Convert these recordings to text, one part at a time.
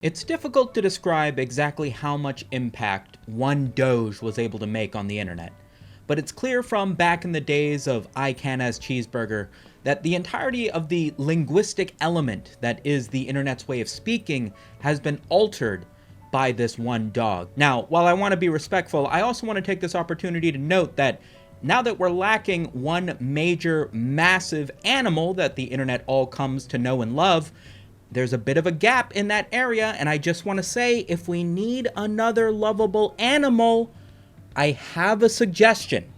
It's difficult to describe exactly how much impact one Doge was able to make on the internet, but it's clear from back in the days of I Can As Cheeseburger that the entirety of the linguistic element that is the internet's way of speaking has been altered by this one dog. Now, while I want to be respectful, I also want to take this opportunity to note that now that we're lacking one major, massive animal that the internet all comes to know and love, there's a bit of a gap in that area, and I just want to say, if we need another lovable animal, I have a suggestion.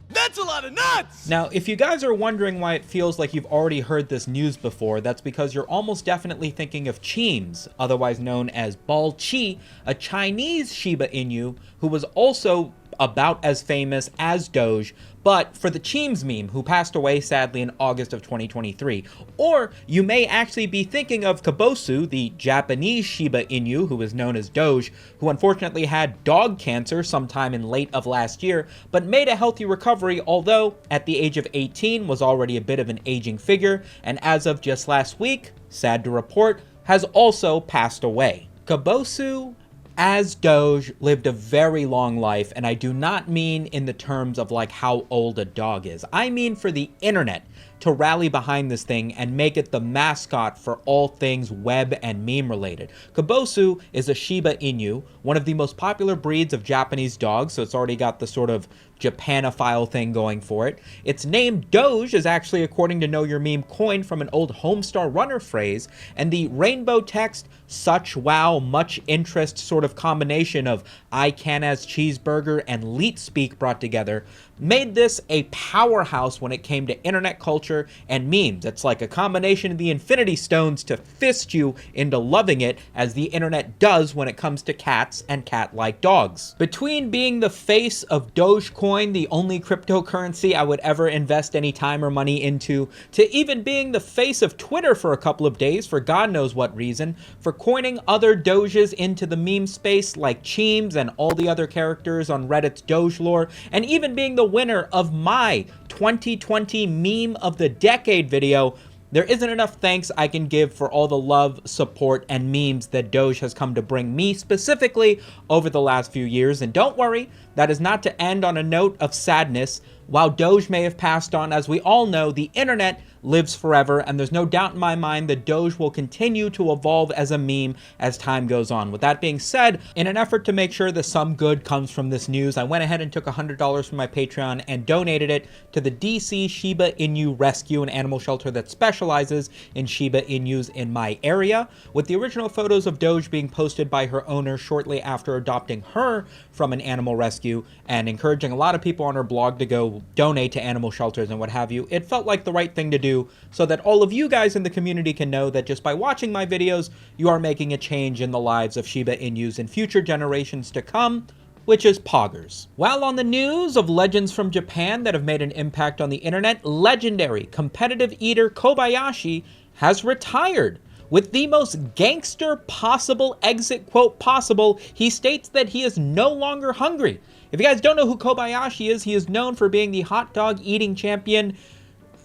That's a lot of nuts! Now, if you guys are wondering why it feels like you've already heard this news before, that's because you're almost definitely thinking of Cheems, otherwise known as Bal Chi, a Chinese Shiba Inu who was also about as famous as Doge, but for the Cheems meme, who passed away sadly in August of 2023. Or you may actually be thinking of Kobayashi, the Japanese Shiba Inu who is known as Doge, who unfortunately had dog cancer sometime in late of last year, but made a healthy recovery, although at the age of 18 was already a bit of an aging figure, and as of just last week, sad to report, has also passed away. Kobayashi as Doge lived a very long life, and I do not mean in the terms of like how old a dog is. I mean for the internet to rally behind this thing and make it the mascot for all things web and meme related. Kobayashi is a Shiba Inu, one of the most popular breeds of Japanese dogs, so it's already got the sort of Japanophile thing going for it. Its name Doge is actually, according to Know Your Meme, coined from an old Homestar Runner phrase, and the rainbow text, such wow, much interest sort of combination of I Can As Cheeseburger and Leet Speak brought together made this a powerhouse when it came to internet culture and memes. It's like a combination of the Infinity Stones to fist you into loving it, as the internet does when it comes to cats and cat-like dogs. Between being the face of Dogecoin, the only cryptocurrency I would ever invest any time or money into, to even being the face of Twitter for a couple of days for God knows what reason, for coining other Doges into the meme space like Cheems and all the other characters on Reddit's Doge lore, and even being the winner of my 2020 Meme of the Decade video, there isn't enough thanks I can give for all the love, support, and memes that Doge has come to bring me specifically over the last few years. And don't worry, that is not to end on a note of sadness. While Doge may have passed on, as we all know, the internet lives forever, and there's no doubt in my mind that Doge will continue to evolve as a meme as time goes on. With that being said, in an effort to make sure that some good comes from this news, I went ahead and took $100 from my Patreon and donated it to the DC Shiba Inu Rescue, an animal shelter that specializes in Shiba Inus in my area, with the original photos of Doge being posted by her owner shortly after adopting her from an animal rescue and encouraging a lot of people on her blog to go donate to animal shelters and what have you. It felt like the right thing to do so that all of you guys in the community can know that just by watching my videos, you are making a change in the lives of Shiba Inus in future generations to come, which is poggers. While on the news of legends from Japan that have made an impact on the internet, legendary competitive eater Kobayashi has retired. With the most gangster possible exit quote possible, he states that he is no longer hungry. If you guys don't know who Kobayashi is, he is known for being the hot dog eating champion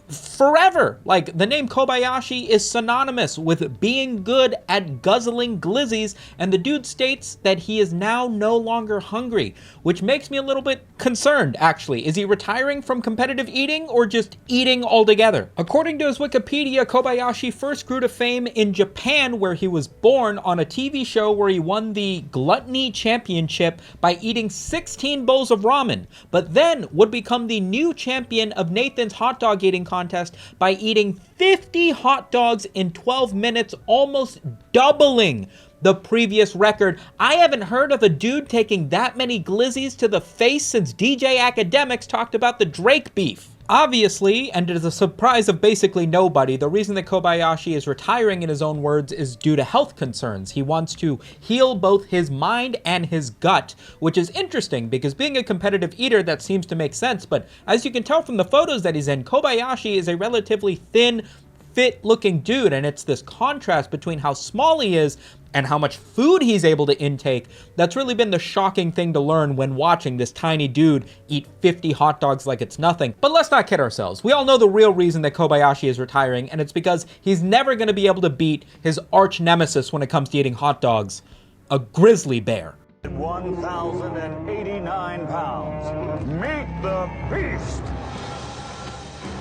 forever. Like, the name Kobayashi is synonymous with being good at guzzling glizzies, and the dude states that he is now no longer hungry, which makes me a little bit concerned, actually. Is he retiring from competitive eating or just eating altogether? According to his Wikipedia, Kobayashi first grew to fame in Japan, where he was born, on a TV show where he won the Gluttony Championship by eating 16 bowls of ramen, but then would become the new champion of Nathan's hot dog eating contest by eating 50 hot dogs in 12 minutes, almost doubling the previous record. I haven't heard of a dude taking that many glizzies to the face since DJ Academics talked about the Drake beef. Obviously, and to the surprise of basically nobody, the reason that Kobayashi is retiring, in his own words, is due to health concerns. He wants to heal both his mind and his gut, which is interesting because being a competitive eater, that seems to make sense. But as you can tell from the photos that he's in, Kobayashi is a relatively thin, fit looking dude, and it's this contrast between how small he is and how much food he's able to intake that's really been the shocking thing to learn when watching this tiny dude eat 50 hot dogs like it's nothing. But let's not kid ourselves. We all know the real reason that Kobayashi is retiring, and it's because he's never going to be able to beat his arch nemesis when it comes to eating hot dogs, a grizzly bear. 1,089 pounds. Meet the beast,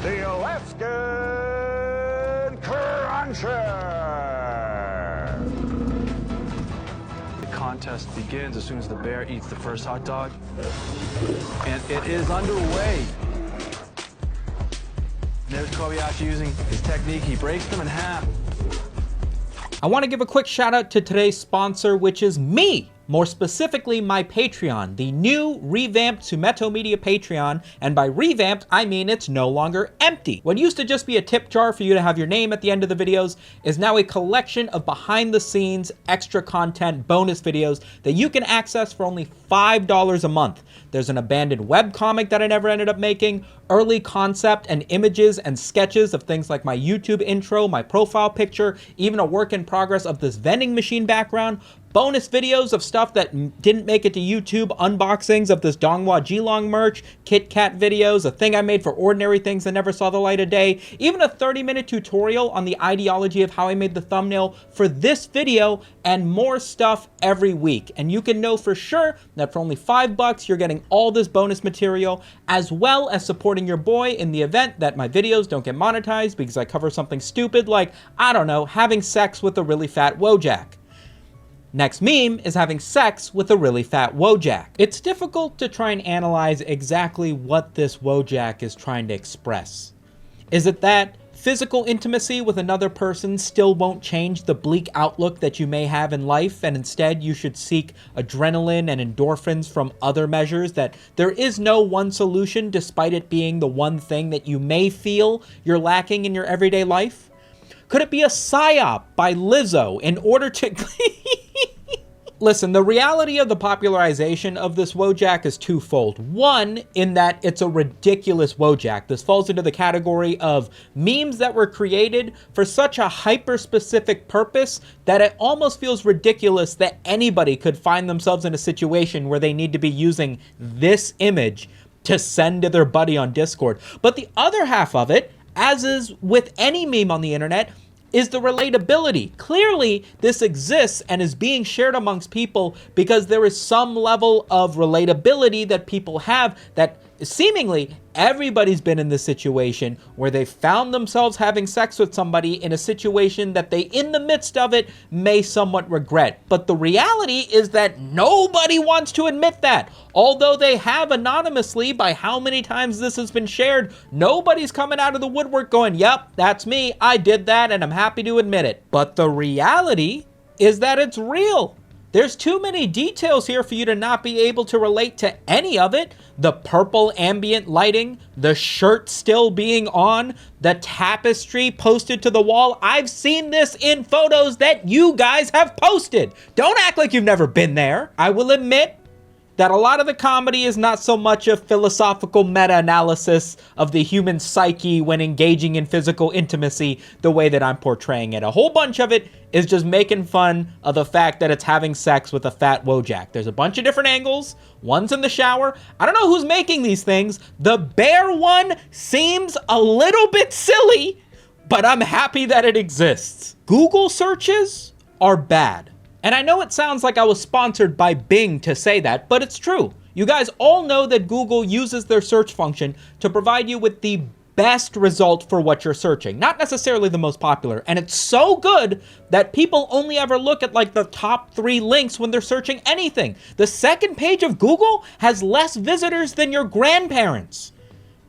the Alaskan Cruncher. The contest begins as soon as the bear eats the first hot dog, and it is underway. There's Kobayashi using his technique. He breaks them in half. I want to give a quick shout out to today's sponsor, which is me. More specifically, my Patreon, the new revamped SumitoMedia Patreon, and by revamped, I mean it's no longer empty. What used to just be a tip jar for you to have your name at the end of the videos is now a collection of behind-the-scenes, extra content, bonus videos that you can access for only $5 a month. There's an abandoned webcomic that I never ended up making, early concept and images and sketches of things like my YouTube intro, my profile picture, even a work in progress of this vending machine background, bonus videos of stuff that didn't make it to YouTube, unboxings of this Dongwa Jilong merch, Kit Kat videos, a thing I made for ordinary things that never saw the light of day, even a 30-minute tutorial on the ideology of how I made the thumbnail for this video, and more stuff every week. And you can know for sure that for only $5, you're getting all this bonus material, as well as supporting your boy in the event that my videos don't get monetized because I cover something stupid like, I don't know, having sex with a really fat wojack. Next meme is having sex with a really fat wojack. It's difficult to try and analyze exactly what this wojack is trying to express. Is it that physical intimacy with another person still won't change the bleak outlook that you may have in life, and instead you should seek adrenaline and endorphins from other measures, that there is no one solution despite it being the one thing that you may feel you're lacking in your everyday life? Could it be a psyop by Lizzo in order to... Listen, the reality of the popularization of this wojack is twofold. One, in that it's a ridiculous wojack. This falls into the category of memes that were created for such a hyper-specific purpose that it almost feels ridiculous that anybody could find themselves in a situation where they need to be using this image to send to their buddy on Discord. But the other half of it, as is with any meme on the internet, is the relatability. Clearly, this exists and is being shared amongst people because there is some level of relatability that people have, that seemingly everybody's been in this situation where they found themselves having sex with somebody in a situation that they, in the midst of it, may somewhat regret. But the reality is that nobody wants to admit that. Although they have anonymously, by how many times this has been shared, nobody's coming out of the woodwork going, yep, that's me, I did that, and I'm happy to admit it. But the reality is that it's real. There's too many details here for you to not be able to relate to any of it. The purple ambient lighting, the shirt still being on, the tapestry posted to the wall. I've seen this in photos that you guys have posted. Don't act like you've never been there. I will admit that a lot of the comedy is not so much a philosophical meta-analysis of the human psyche when engaging in physical intimacy the way that I'm portraying it. A whole bunch of it is just making fun of the fact that it's having sex with a fat wojack. There's a bunch of different angles. One's in the shower. I don't know who's making these things. The bear one seems a little bit silly, but I'm happy that it exists. Google searches are bad. And I know it sounds like I was sponsored by Bing to say that, but it's true. You guys all know that Google uses their search function to provide you with the best result for what you're searching, not necessarily the most popular. And it's so good that people only ever look at like the top 3 links when they're searching anything. The second page of Google has less visitors than your grandparents.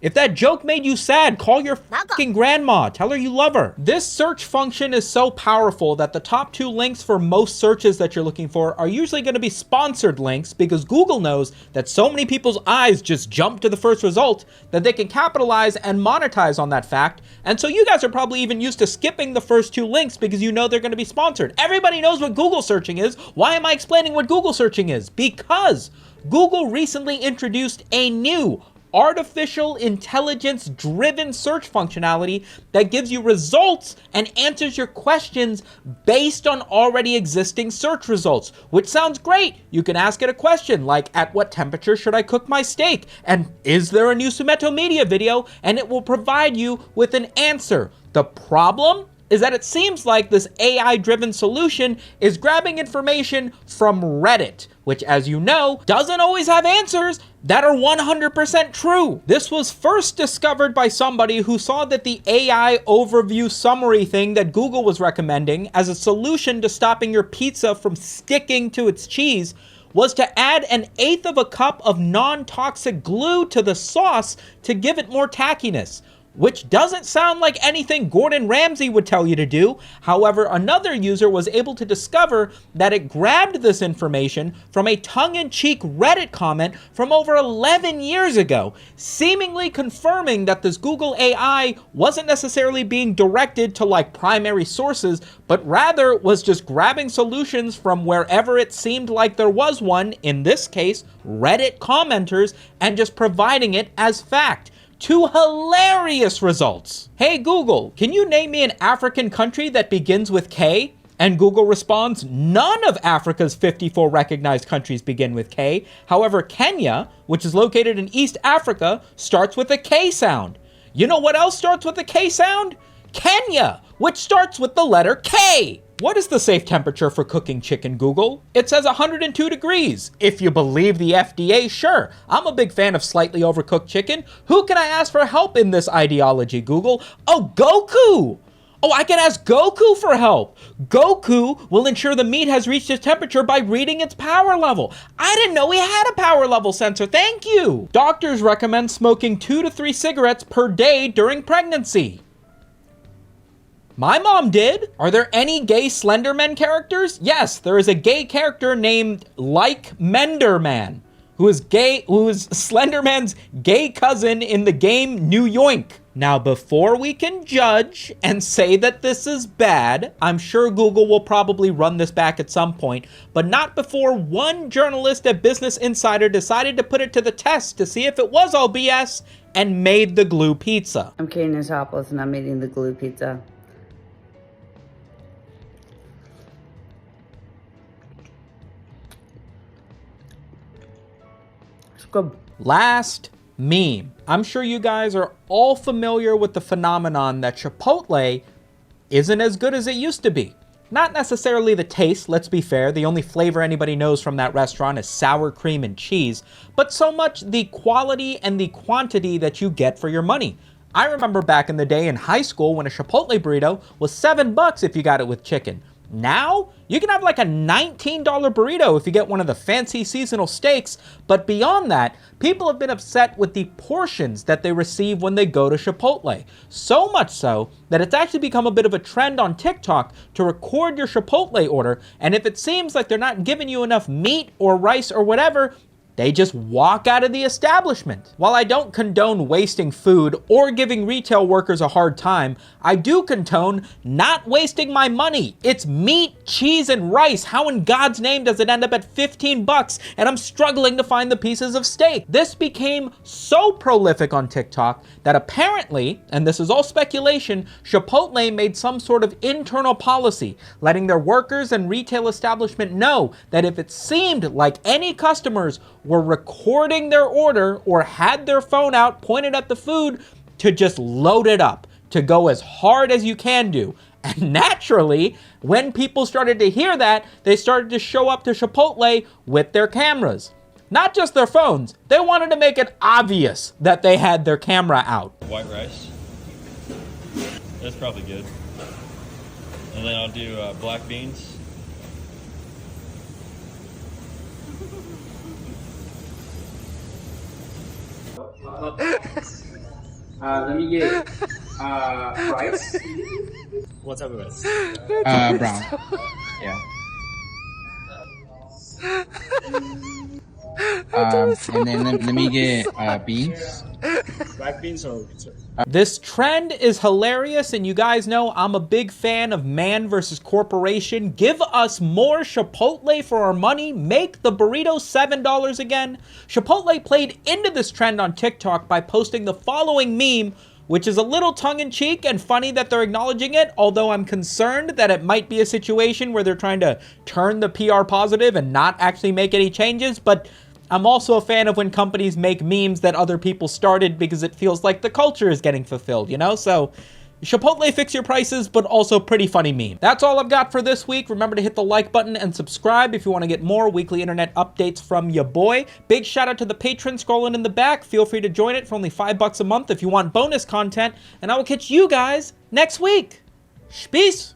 If that joke made you sad, call your fucking grandma. Tell her you love her. This search function is so powerful that the top 2 links for most searches that you're looking for are usually going to be sponsored links, because Google knows that so many people's eyes just jump to the first result that they can capitalize and monetize on that fact. And so you guys are probably even used to skipping the first 2 links because you know they're going to be sponsored. Everybody knows what Google searching is. Why am I explaining what Google searching is? Because Google recently introduced a new artificial intelligence driven search functionality that gives you results and answers your questions based on already existing search results, which sounds great. You can ask it a question like, at what temperature should I cook my steak? And is there a new SumitoMedia video? And it will provide you with an answer. The problem is that it seems like this AI-driven solution is grabbing information from Reddit, which, as you know, doesn't always have answers that are 100% true. This was first discovered by somebody who saw that the AI overview summary thing that Google was recommending as a solution to stopping your pizza from sticking to its cheese was to add 1/8 of a cup of non-toxic glue to the sauce to give it more tackiness, which doesn't sound like anything Gordon Ramsay would tell you to do. However, another user was able to discover that it grabbed this information from a tongue-in-cheek Reddit comment from over 11 years ago, seemingly confirming that this Google AI wasn't necessarily being directed to like primary sources, but rather was just grabbing solutions from wherever it seemed like there was one, in this case, Reddit commenters, and just providing it as fact. To hilarious results. Hey Google, can you name me an African country that begins with K? And Google responds, none of Africa's 54 recognized countries begin with K. However, Kenya, which is located in East Africa, starts with a K sound. You know what else starts with a K sound? Kenya, which starts with the letter K. What is the safe temperature for cooking chicken, Google? It says 102 degrees. If you believe the FDA, sure. I'm a big fan of slightly overcooked chicken. Who can I ask for help in this ideology, Google? Oh, Goku! Oh, I can ask Goku for help. Goku will ensure the meat has reached its temperature by reading its power level. I didn't know he had a power level sensor. Thank you. Doctors recommend smoking 2 to 3 cigarettes per day during pregnancy. My mom did. Are there any gay Slenderman characters? Yes, there is a gay character named Like Menderman, who is Slenderman's gay cousin in the game New Yoink. Now, before we can judge and say that this is bad, I'm sure Google will probably run this back at some point, but not before one journalist at Business Insider decided to put it to the test to see if it was all BS and made the glue pizza. I'm Katie Topless and I'm eating the glue pizza. Good. Last meme. I'm sure you guys are all familiar with the phenomenon that Chipotle isn't as good as it used to be. Not necessarily the taste, let's be fair. The only flavor anybody knows from that restaurant is sour cream and cheese, but so much the quality and the quantity that you get for your money. I remember back in the day in high school when a Chipotle burrito was $7 if you got it with chicken. Now, you can have like a $19 burrito if you get one of the fancy seasonal steaks, but beyond that, people have been upset with the portions that they receive when they go to Chipotle. So much so that it's actually become a bit of a trend on TikTok to record your Chipotle order, and if it seems like they're not giving you enough meat or rice or whatever, they just walk out of the establishment. While I don't condone wasting food or giving retail workers a hard time, I do condone not wasting my money. It's meat, cheese, and rice. How in God's name does it end up at $15 and I'm struggling to find the pieces of steak? This became so prolific on TikTok that apparently, and this is all speculation, Chipotle made some sort of internal policy letting their workers and retail establishment know that if it seemed like any customers were recording their order or had their phone out pointed at the food, to just load it up, to go as hard as you can do. And naturally, when people started to hear that, they started to show up to Chipotle with their cameras. Not just their phones. They wanted to make it obvious that they had their camera out. White rice. That's probably good. And then I'll do black beans. Let me get rice. What type of rice? Brown. Yeah. And then let me get beans. Black beans or pizza? This trend is hilarious, and you guys know I'm a big fan of man versus corporation. Give us more Chipotle for our money. Make the burrito $7 again. Chipotle played into this trend on TikTok by posting the following meme, which is a little tongue-in-cheek and funny that they're acknowledging it, although I'm concerned that it might be a situation where they're trying to turn the PR positive and not actually make any changes, but I'm also a fan of when companies make memes that other people started because it feels like the culture is getting fulfilled, you know? So, Chipotle fix your prices, but also pretty funny meme. That's all I've got for this week. Remember to hit the like button and subscribe if you want to get more weekly internet updates from ya boy. Big shout out to the patron scrolling in the back. Feel free to join it for only $5 a month if you want bonus content, and I will catch you guys next week. Peace.